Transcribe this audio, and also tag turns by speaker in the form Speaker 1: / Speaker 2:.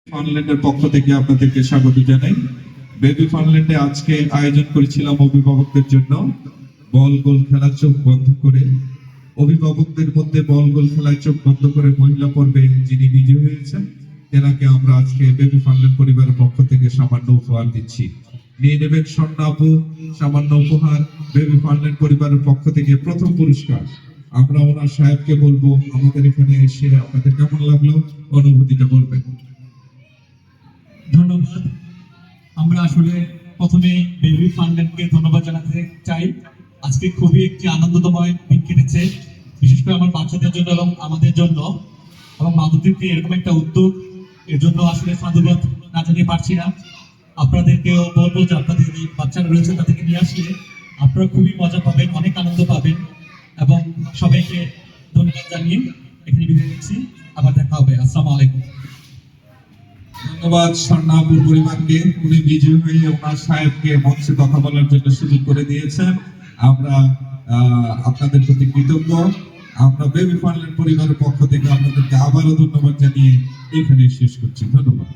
Speaker 1: ফানল্যান্ডের পক্ষ থেকে আপনাদেরকে স্বাগত জানাই। বেবি ফানল্যান্ডে আজকে আয়োজন করেছিলাম অভিভাবকদের জন্য বল গোল খেলার চোখ বন্ধ করে। অভিভাবকদের মধ্যে বল গোল খেলায় চোখ বন্ধ করে মহিলা পর্বে যিনি বিজয়ী হয়েছেন তেনাকে আমরা আজকে বেবি ফানল্যান্ড পরিবারের পক্ষ থেকে সামান্য উপহার দিচ্ছি। নিয়ে নেবেন স্বর্ণা আপু সামান্য উপহার বেবি ফানল্যান্ড পরিবারের পক্ষ থেকে প্রথম পুরস্কার। আমরা ওনার সাহেবকে বলবো আমাদের এখানে এসে আপনাদের কেমন লাগলো অনুভূতিটা বলবেন।
Speaker 2: ধন্যবাদ। আমরা আসলে প্রথমে বেবি ফানল্যান্ডকে ধন্যবাদ জানাতে চাই। আজকে খুবই একটি আনন্দময় দিন কেটেছে, বিশেষ করে আমার বাচ্চাদের জন্য এবং আমাদের জন্য, এবং মাধবদীপকে এরকম একটা উদ্যোগ এর জন্য আসলে সাধুবাদ না জানিয়ে পারছি না। আপনাদেরকেও বলবো যে আপনাদের যে বাচ্চারা রয়েছে তাদেরকে নিয়ে আসলে আপনারা খুবই মজা পাবেন, অনেক আনন্দ পাবেন, এবং সবাইকে ধন্যবাদ জানিয়ে এখানে বিদায় নিচ্ছি। আবার দেখা হবে। আসসালামু আলাইকুম।
Speaker 1: ধন্যবাদ স্বর্ণাপুর পরিবারকে, উনি বিজয়ী হয়ে ওনার সাহেবকে মঞ্চে কথা বলার জন্য সুযোগ করে দিয়েছেন। আমরা আপনাদের প্রতি কৃতজ্ঞ। আমরা বেবি ফানল্যান্ড পরিবারের পক্ষ থেকে আপনাদেরকে আবারও ধন্যবাদ জানিয়ে এখানে শেষ করছি। ধন্যবাদ।